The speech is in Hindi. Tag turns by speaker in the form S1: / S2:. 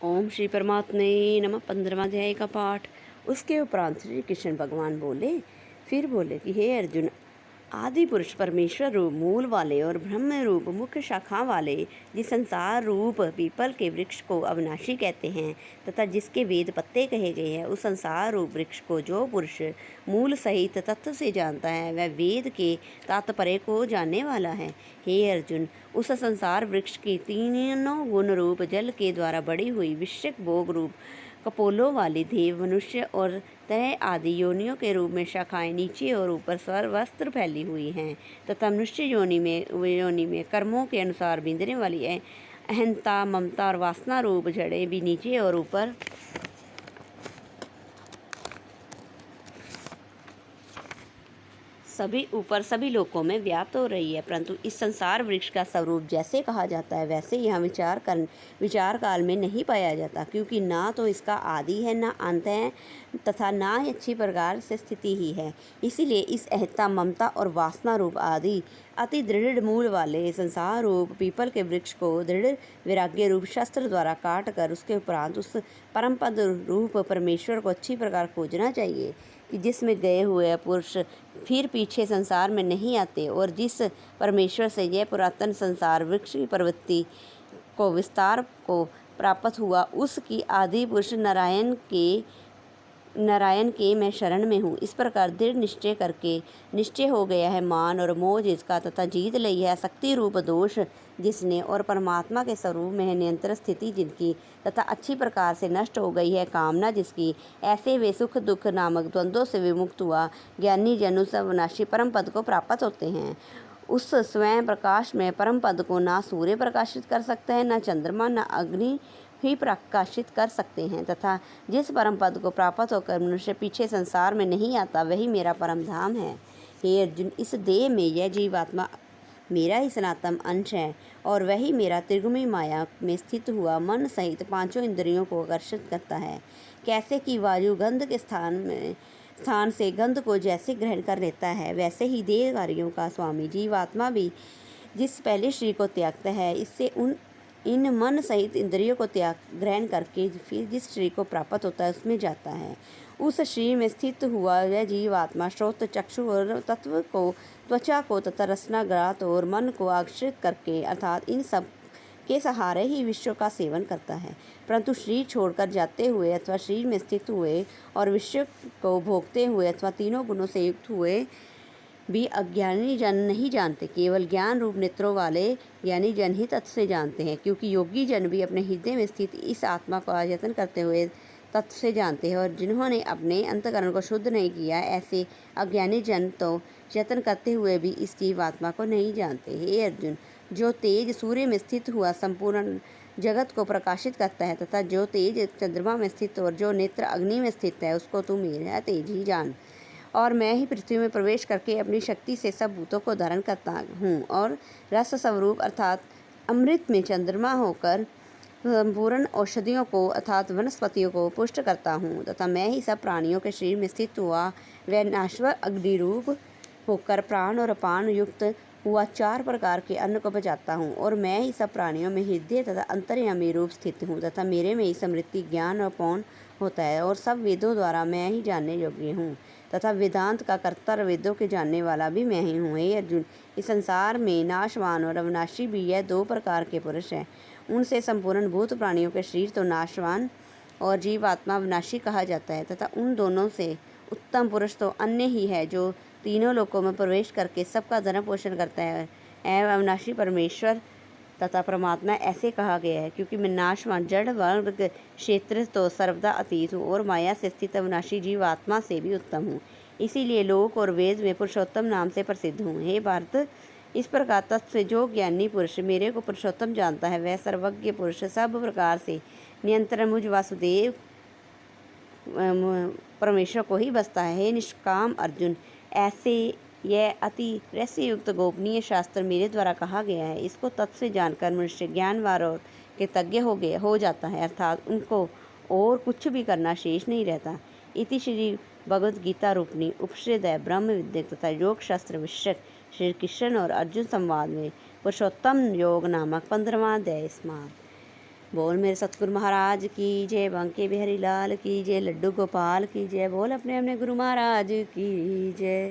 S1: ओम श्री परमात्मे नमः। 15वां अध्याय का पाठ। उसके उपरांत श्री कृष्ण भगवान बोले कि हे अर्जुन, आदि पुरुष परमेश्वर रूप मूल वाले और ब्रह्म रूप मुख्य शाखा वाले जिस संसार रूप पीपल के वृक्ष को अविनाशी कहते हैं तथा जिसके वेद पत्ते कहे गए हैं, उस संसार रूप वृक्ष को जो पुरुष मूल सहित तत्व से जानता है वह वेद के तात्पर्य को जानने वाला है। हे अर्जुन, उस संसार वृक्ष की तीनों गुण रूप जल के द्वारा बढ़ी हुई विषयक भोग रूप कपोलों वाली देव, मनुष्य और तय आदि योनियों के रूप में शाखाएं नीचे और ऊपर सर्वस्त्र फैली हुई हैं तथा मनुष्य योनि में कर्मों के अनुसार बिंदने वाली अहंता, ममता और वासना रूप जड़ें भी नीचे और ऊपर सभी लोकों में व्याप्त हो रही है। परंतु इस संसार वृक्ष का स्वरूप जैसे कहा जाता है वैसे यहाँ विचार काल में नहीं पाया जाता, क्योंकि ना तो इसका आदि है, ना अंत है तथा ना ही अच्छी प्रकार से स्थिति ही है। इसीलिए इस अहंता, ममता और वासना रूप आदि अति दृढ़ मूल वाले संसार रूप पीपल के वृक्ष को दृढ़ वैराग्य रूप शस्त्र द्वारा काट कर उसके उपरांत उस परम पद रूप परमेश्वर को अच्छी प्रकार खोजना चाहिए कि जिसमें गए हुए पुरुष फिर पीछे संसार में नहीं आते और जिस परमेश्वर से यह पुरातन संसार वृक्ष की प्रवृत्ति को विस्तार को प्राप्त हुआ, उसकी आदि पुरुष नारायण के मैं शरण में हूँ। इस प्रकार दृढ़ निश्चय करके निश्चय हो गया है मान और मोह जिसका तथा जीत ली है शक्ति रूप दोष जिसने और परमात्मा के स्वरूप में है नियंत्रण स्थिति जिनकी तथा अच्छी प्रकार से नष्ट हो गई है कामना जिसकी, ऐसे वे सुख दुख नामक द्वंद्वों से विमुक्त हुआ ज्ञानी जन उस अविनाशी परम पद को प्राप्त होते हैं। उस स्वयं प्रकाश में परम पद को ना सूर्य प्रकाशित कर सकता है, ना चंद्रमा, ना अग्नि ही प्रकाशित कर सकते हैं तथा जिस परम पद को प्राप्त होकर मनुष्य पीछे संसार में नहीं आता वही मेरा परम धाम है। हे अर्जुन, इस देह में यह जीवात्मा मेरा ही सनातन अंश है और वही मेरा त्रिगुणी माया में स्थित हुआ मन सहित पांचों इंद्रियों को आकर्षित करता है। कैसे कि वायु गंध के स्थान से गंध को जैसे ग्रहण कर लेता है, वैसे ही देहधारियों का स्वामी जीवात्मा भी जिस पहले शरीर को त्यागता है, इससे इन मन सहित इंद्रियों को ग्रहण करके फिर जिस शरीर को प्राप्त होता है उसमें जाता है। उस शरीर में स्थित हुआ यह जीवात्मा श्रोत, चक्षु और तत्व को, त्वचा को तथा रसना, ग्रात और मन को आश्रित करके अर्थात इन सब के सहारे ही विश्व का सेवन करता है। परंतु शरीर छोड़कर जाते हुए अथवा शरीर में स्थित हुए और विश्व को भोगते हुए अथवा तीनों गुणों से युक्त हुए भी अज्ञानी जन नहीं जानते। केवल ज्ञान रूप नेत्रों वाले ज्ञानी जन ही तत्व से जानते हैं, क्योंकि योगी जन भी अपने हृदय में स्थित इस आत्मा को आयतन करते हुए तत्व से जानते हैं, और जिन्होंने अपने अंतकरण को शुद्ध नहीं किया ऐसे अज्ञानी जन तो यत्न करते हुए भी इस जीवात्मा को नहीं जानते। हे अर्जुन, जो तेज सूर्य में स्थित हुआ संपूर्ण जगत को प्रकाशित करता है तथा जो तेज चंद्रमा में स्थित और जो नेत्र अग्नि में स्थित है, उसको तू मेरा तेज ही जान। और मैं ही पृथ्वी में प्रवेश करके अपनी शक्ति से सब भूतों को धारण करता हूँ और रस स्वरूप अर्थात अमृत में चंद्रमा होकर संपूर्ण औषधियों को अर्थात वनस्पतियों को पुष्ट करता हूँ तथा मैं ही सब प्राणियों के शरीर में स्थित हुआ वह नाश्वर अग्नि रूप होकर प्राण और अपान युक्त हुआ 4 प्रकार के अन्न को बचाता हूँ। और मैं ही सब प्राणियों में हृदय तथा अंतर्यामी रूप स्थित हूँ तथा मेरे में ही समृद्धि, ज्ञान और पौन होता है और सब वेदों द्वारा मैं ही जानने योग्य हूँ तथा वेदांत का कर्ता और वेदों के जानने वाला भी मैं ही हूँ। हे अर्जुन, इस संसार में नाशवान और अविनाशी भी यह 2 प्रकार के पुरुष हैं। उनसे संपूर्ण भूत प्राणियों के शरीर तो नाशवान और जीवात्मा अविनाशी कहा जाता है तथा उन दोनों से उत्तम पुरुष तो अन्य ही है जो तीनों लोकों में प्रवेश करके सबका धर्म पोषण करता है। एवं अविनाशी परमेश्वर तथा परमात्मा ऐसे कहा गया है, क्योंकि मैं नाशवान जड़ वर्ग क्षेत्र तो सर्वदा अतीत हूँ और माया से स्थित अविनाशी जीवात्मा से भी उत्तम हूँ। इसीलिए लोक और वेद में पुरुषोत्तम नाम से प्रसिद्ध हूँ। हे भारत, इस प्रकार तत्व से जो ज्ञानी पुरुष मेरे को पुरुषोत्तम जानता है वह सर्वज्ञ पुरुष सब प्रकार से नियंत्रण मुझ वासुदेव परमेश्वर को ही बसता है। हे निष्काम अर्जुन, ऐसे यह अति रहस्य युक्त गोपनीय शास्त्र मेरे द्वारा कहा गया है। इसको तत्व से जानकर मनुष्य ज्ञानवान और कृतज्ञ हो जाता है, अर्थात उनको और कुछ भी करना शेष नहीं रहता। इति श्री भगवद गीता रूपणी उपनिषद ब्रह्म विद्या तथा योग शास्त्र विषयक श्री कृष्ण और अर्जुन संवाद में पुरुषोत्तम योग नामक 15वां अध्याय समाप्त। बोल मेरे सतगुरु महाराज की जय, बांके बिहारी लाल की जय, लड्डू गोपाल की जय। बोल अपने अपने गुरु महाराज की जय।